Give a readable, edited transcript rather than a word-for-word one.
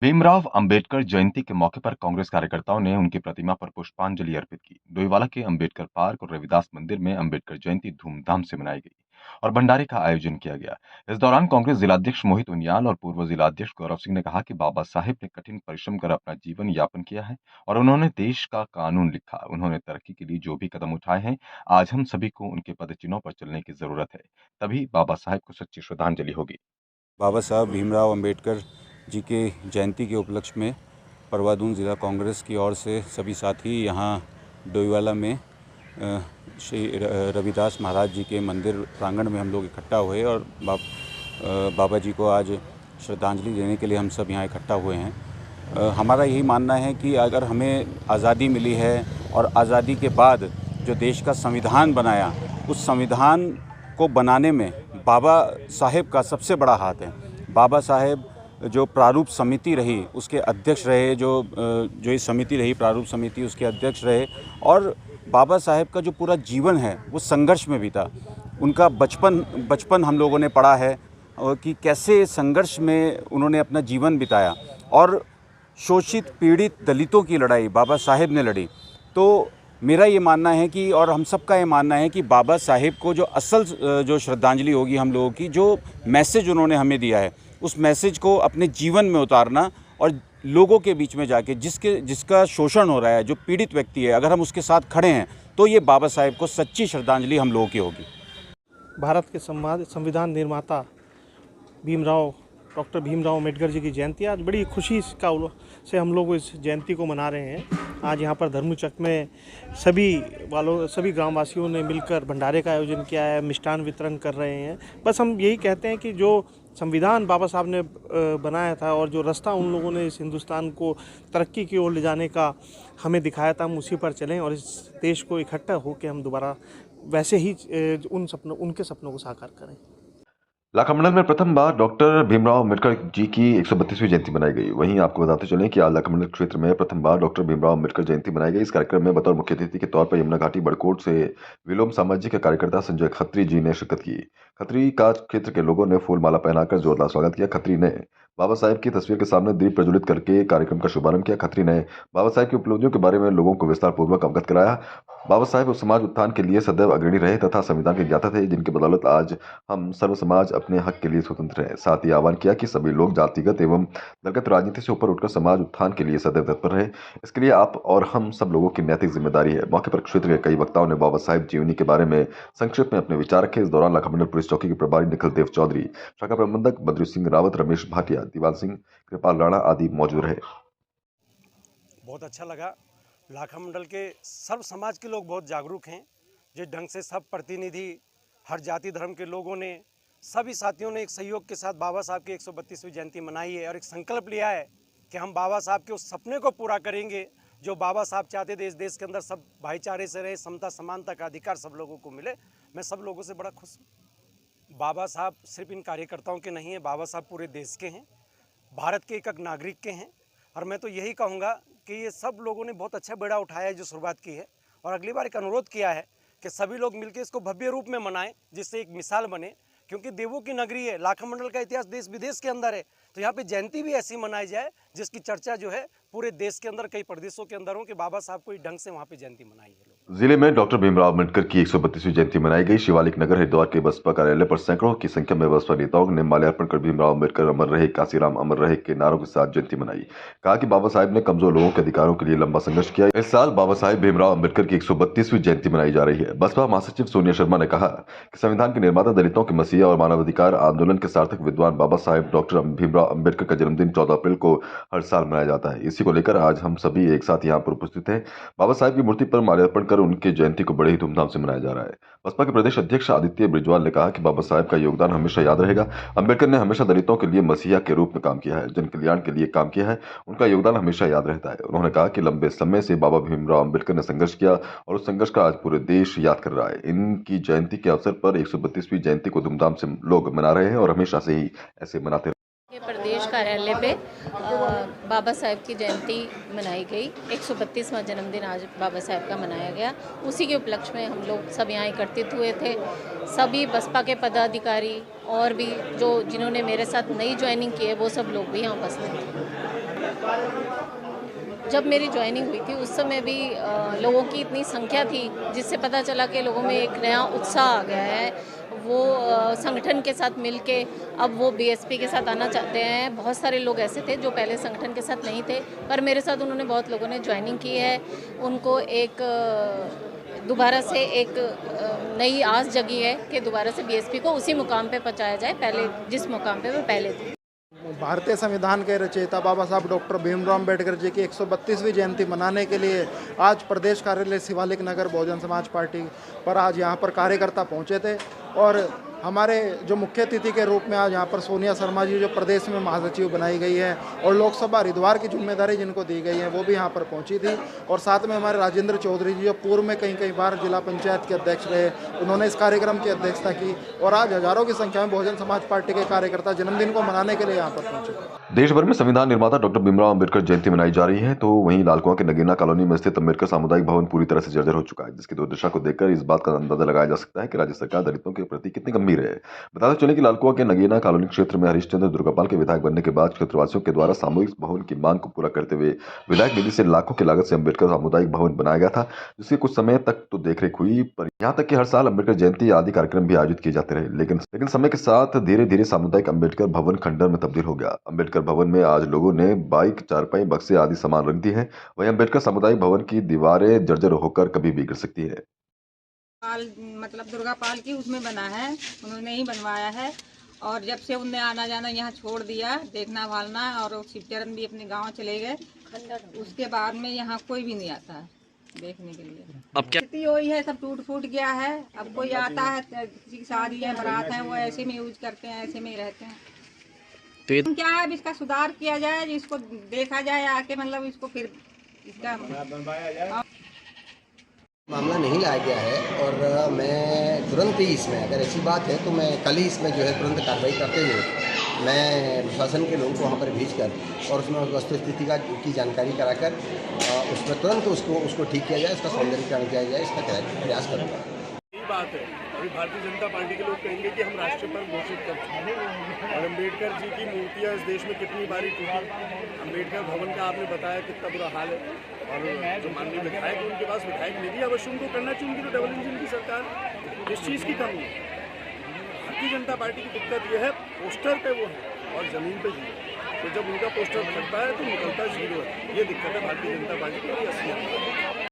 भीमराव अंबेडकर जयंती के मौके पर कांग्रेस कार्यकर्ताओं ने उनकी प्रतिमा पर पुष्पांजलि अर्पित की। डोईवाला के अंबेडकर पार्क और रविदास मंदिर में अंबेडकर जयंती धूमधाम से मनाई गई और भंडारे का आयोजन किया गया। इस दौरान कांग्रेस जिलाध्यक्ष मोहित उनियाल और पूर्व जिलाध्यक्ष गौरव सिंह ने कहा कि बाबा साहेब ने कठिन परिश्रम कर अपना जीवन यापन किया है और उन्होंने देश का कानून लिखा। उन्होंने तरक्की के लिए जो भी कदम उठाए हैं, आज हम सभी को उनके पदचिन्हों पर चलने की जरूरत है, तभी बाबा साहेब को सच्ची श्रद्धांजलि होगी। बाबा साहब भीमराव अंबेडकर जी के जयंती के उपलक्ष्य में परवादून ज़िला कांग्रेस की ओर से सभी साथी यहाँ डोईवाला में श्री रविदास महाराज जी के मंदिर प्रांगण में हम लोग इकट्ठा हुए और बाबा जी को आज श्रद्धांजलि देने के लिए हम सब यहाँ इकट्ठा हुए हैं। हमारा यही मानना है कि अगर हमें आज़ादी मिली है और आज़ादी के बाद जो देश का संविधान बनाया, उस संविधान को बनाने में बाबा साहेब का सबसे बड़ा हाथ है। बाबा साहेब जो प्रारूप समिति रही उसके अध्यक्ष रहे, जो इस समिति रही प्रारूप समिति उसके अध्यक्ष रहे, और बाबा साहेब का जो पूरा जीवन है वो संघर्ष में बीता। उनका बचपन हम लोगों ने पढ़ा है कि कैसे संघर्ष में उन्होंने अपना जीवन बिताया और शोषित पीड़ित दलितों की लड़ाई बाबा साहेब ने लड़ी। तो मेरा ये मानना है कि, और हम सबका ये मानना है कि बाबा साहेब को जो असल जो श्रद्धांजलि होगी हम लोगों की, जो मैसेज उन्होंने हमें दिया है, उस मैसेज को अपने जीवन में उतारना और लोगों के बीच में जाके जिसका शोषण हो रहा है, जो पीड़ित व्यक्ति है, अगर हम उसके साथ खड़े हैं तो ये बाबा साहेब को सच्ची श्रद्धांजलि हम लोगों की होगी। भारत के संविधान निर्माता डॉक्टर भीमराव अंबेडकर जी की जयंती आज बड़ी खुशी से हम लोग इस जयंती को मना रहे हैं। आज यहाँ पर धर्मचक में सभी ग्रामवासियों ने मिलकर भंडारे का आयोजन किया है, मिष्ठान वितरण कर रहे हैं। बस हम यही कहते हैं कि जो संविधान बाबा साहब ने बनाया था और जो रास्ता उन लोगों ने इस हिंदुस्तान को तरक्की की ओर ले जाने का हमें दिखाया था, हम उसी पर चलें और इस देश को इकट्ठा होकर हम दोबारा वैसे ही उनके सपनों को साकार करें। लाखामंडल में प्रथम बार डॉक्टर भीमराव अंबेडकर जी की 132वीं जयंती मनाई गई। वहीं आपको बताते चलें कि आज लाखामंडल क्षेत्र में प्रथम बार डॉक्टर भीमराव अंबेडकर जयंती मनाई गई। इस कार्यक्रम में बतौर मुख्य अतिथि के तौर पर यमुना घाटी बड़कोट से विलोम साम्राज्य के कार्यकर्ता संजय खत्री जी ने शिरकत की। खत्री का क्षेत्र के लोगों ने फूल माला पहनाकर जोरदार स्वागत किया। खत्री ने बाबा साहेब की तस्वीर के सामने दीप प्रज्वलित करके कार्यक्रम का शुभारंभ किया। खत्री ने बाबा साहेब की उपलब्धियों के बारे में लोगों को विस्तार पूर्वक अवगत कराया। बाबा साहेब समाज उत्थान के लिए सदैव अग्रणी रहे तथा संविधान के ज्ञाता थे, जिनकी बदौलत आज हम सर्व समाज अपने हक के लिए स्वतंत्र है। साथ ही आह्वान किया कि सभी लोग जातिगत एवं दलगत राजनीति से ऊपर उठकर समाज उत्थान के लिए सदैव तत्पर रहे। इसके लिए आप और हम सब लोगों की नैतिक जिम्मेदारी है। मौके पर क्षेत्र के कई वक्ताओं ने बाबा साहेब जीवनी के बारे में संक्षिप्त में अपने विचार रखे। इस दौरान लाखामंडल पुलिस चौकी के प्रभारी निखिल देव चौधरी, शाखा प्रबंधक बद्री सिंह रावत, रमेश भाटिया, दीवान सिंह, कृपाल राणा आदि मौजूद रहे। बहुत अच्छा लगा। लाखामंडल के सर्व समाज के लोग बहुत जागरूक हैं। जिस ढंग से सब प्रतिनिधि, हर जाति धर्म के लोगों ने, सभी साथियों ने एक सहयोग के साथ बाबा साहब की 132वीं जयंती मनाई है और एक संकल्प लिया है कि हम बाबा साहब के उस सपने को पूरा करेंगे जो बाबा साहब चाहते थे। इस देश के अंदर सब भाईचारे से रहे, समता समानता का अधिकार सब लोगों को मिले। मैं सब लोगों से बड़ा खुश हूँ। बाबा साहब सिर्फ इन कार्यकर्ताओं के नहीं हैं, बाबा साहब पूरे देश के हैं, भारत के एक नागरिक के हैं। और मैं तो यही कहूँगा कि ये सब लोगों ने बहुत अच्छा बेड़ा उठाया है जो शुरुआत की है, और अगली बार एक अनुरोध किया है कि सभी लोग मिलकर इसको भव्य रूप में मनाएं, जिससे एक मिसाल बने। क्योंकि देवों की नगरी है, लाखामंडल का इतिहास देश विदेश के अंदर है, तो यहाँ पे जयंती भी ऐसी मनाई जाए जिसकी चर्चा जो है पूरे देश के अंदर, कई प्रदेशों के अंदर हो कि बाबा साहब को इस ढंग से वहाँ पे जयंती मनाई है। जिले में डॉक्टर भीमराव अंबेडकर की 132वीं जयंती मनाई गई। शिवालिक नगर हरिद्वार के बसपा कार्यालय पर सैकड़ों की संख्या में बसपा नेताओं ने माल्यार्पण कर भीमराव अंबेडकर अमर रहे, काशीराम अमर रहे के नारों के साथ जयंती मनाई। कहा कि बाबा साहेब ने कमजोर लोगों के अधिकारों के लिए लंबा संघर्ष किया। इस साल बाबा साहेब भीमराव अंबेडकर की 132वीं जयंती मनाई जा रही है। बसपा महासचिव सोनिया शर्मा ने कहा कि संविधान के निर्माता, दलितों के मसीहा और मानवाधिकार आंदोलन के सार्थक विद्वान बाबा साहेब डॉक्टर भीमराव अंबेडकर का जन्मदिन 14 अप्रैल को हर साल मनाया जाता है। इसी को लेकर आज हम सभी एक साथ यहाँ पर उपस्थित हैं। बाबा साहेब की मूर्ति पर माल्यार्पण कर उनकी जयंती को बड़े ही धूमधाम से मनाया जा रहा है। बसपा के प्रदेश अध्यक्ष आदित्य ब्रिजवाल ने कहा कि बाबा साहेब का योगदान हमेशा याद रहेगा। अंबेडकर ने हमेशा दलितों के लिए मसीहा के रूप में काम किया है, जन कल्याण के लिए काम किया है। उनका योगदान हमेशा याद रहता है। उन्होंने कहा कि लंबे समय से बाबा भीमराव अंबेडकर ने संघर्ष किया और उस संघर्ष का आज पूरे देश याद कर रहा है। इनकी जयंती के अवसर पर 132वीं जयंती को धूमधाम से लोग मना रहे हैं और हमेशा से ही ऐसे मनाते प्रदेश कार्यालय पे बाबा साहेब की जयंती मनाई गई। 132वां जन्मदिन आज बाबा साहेब का मनाया गया। उसी के उपलक्ष्य में हम लोग सब यहाँ एकत्रित हुए थे। सभी बसपा के पदाधिकारी और भी जिन्होंने मेरे साथ नई ज्वाइनिंग की है, वो सब लोग भी यहाँ उपस्थित थे। जब मेरी ज्वाइनिंग हुई थी उस समय भी लोगों की इतनी संख्या थी जिससे पता चला कि लोगों में एक नया उत्साह आ गया है। वो संगठन के साथ मिलके अब वो बीएसपी के साथ आना चाहते हैं। बहुत सारे लोग ऐसे थे जो पहले संगठन के साथ नहीं थे, पर मेरे साथ उन्होंने बहुत लोगों ने ज्वाइनिंग की है। उनको एक दोबारा से एक नई आस जगी है कि दोबारा से बीएसपी को उसी मुकाम पे पहुंचाया जाए पहले जिस मुकाम पे वो पहले थे। भारतीय संविधान के रचयिता बाबा साहब डॉक्टर भीमराव अम्बेडकर जी की 132वीं जयंती मनाने के लिए आज प्रदेश कार्यालय शिवालिक नगर बहुजन समाज पार्टी पर आज यहाँ पर कार्यकर्ता पहुँचे थे और हमारे जो मुख्य अतिथि के रूप में आज यहाँ पर सोनिया शर्मा जी जो प्रदेश में महासचिव बनाई गई है और लोकसभा हरिद्वार की जिम्मेदारी जिनको दी गई है वो भी यहाँ पर पहुँची थी और साथ में हमारे राजेंद्र चौधरी जी जो पूर्व में कई बार जिला पंचायत के अध्यक्ष रहे, उन्होंने इस कार्यक्रम की अध्यक्षता की और आज हजारों की संख्या में बहुजन समाज पार्टी के कार्यकर्ता जन्मदिन को मनाने के लिए यहाँ पर पहुँचे। देश भर में संविधान निर्माता डॉक्टर भीमराव अम्बेडकर जयंती मनाई जा रही है, तो वहीं लालकुआं के नगीना कॉलोनी में स्थित अम्बेडकर सामुदायिक भवन पूरी तरह से जर्जर हो चुका है, जिसकी दुर्दशा को देखकर इस बात का अंदाजा लगाया जा सकता है कि राज्य सरकार दलितों के प्रति कितनी गंभीर है। बताते चले कि लालकुआं के नगीना कॉलोनी क्षेत्र में हरीशचंद्र दुर्गापाल के विधायक बनने के बाद क्षेत्रवासियों के द्वारा सामूहिक भवन की मांग को पूरा करते हुए विधायक निधि से लाखों की लागत से अम्बेडकर सामुदायिक भवन बनाया गया था, जिसकी कुछ समय तक तो देखरेख हुई, पर यहाँ तक कि हर साल अम्बेडकर जयंती आदि कार्यक्रम भी आयोजित किए जाते रहे। लेकिन समय के साथ धीरे धीरे सामुदायिक अम्बेडकर भवन खंडर में तब्दील हो गया। अम्बेडकर भवन में आज लोगों ने बाइक, चारपाई, बक्से आदि सामान रख दी है। वहीं अम्बेडकर सामुदायिक भवन की दीवारें जर्जर होकर कभी भी गिर सकती है। मतलब दुर्गापाल की उसमें बना है, उन्होंने ही बनवाया है और जब से उनने आना जाना यहाँ छोड़ दिया, देखना भालना, और शिवचरण भी अपने गांव चले गए, उसके बाद में यहाँ कोई भी नहीं आता है देखने के लिए। अब क्या स्थिति वही है, सब टूट फूट गया है। अब कोई आता है, किसी की शादी है, बारात है, वो ऐसे में यूज करते हैं, ऐसे में ही रहते हैं। तो क्या है, अब इसका सुधार किया जाए, जिसको देखा जाए आके, मतलब इसको फिर इसका मामला नहीं लाया गया है और मैं तुरंत ही इसमें, अगर ऐसी बात है तो मैं कल ही इसमें जो है तुरंत कार्रवाई करते हुए मैं प्रशासन के लोगों को वहाँ पर भेजकर और उसमें वस्तुस्थिति की जानकारी कराकर उसमें तुरंत उसको ठीक किया जाए, उसका सौंदर्यीकरण किया जाए, इसका प्रयास करूँगा। यही बात है, अभी भारतीय जनता पार्टी के लोग कहेंगे कि हम राष्ट्रीय पर्व घोषित कर चुके हैं और अम्बेडकर जी की मूर्तियाँ इस देश में कितनी बारी टूटी। अम्बेडकर भवन का आपने बताया कितना बुरा हाल है और जो माननीय विधायक उनके पास विधायक निधि अवश्य उनको करना चाहिए। उनकी तो डबल इंजन की सरकार, इस चीज़ की कमी है। भारतीय जनता पार्टी की दिक्कत यह है, पोस्टर पे वो है और ज़मीन पे जीरो। तो जब उनका पोस्टर फटता है तो निकलता जीरो है। ये दिक्कत है भारतीय जनता पार्टी की।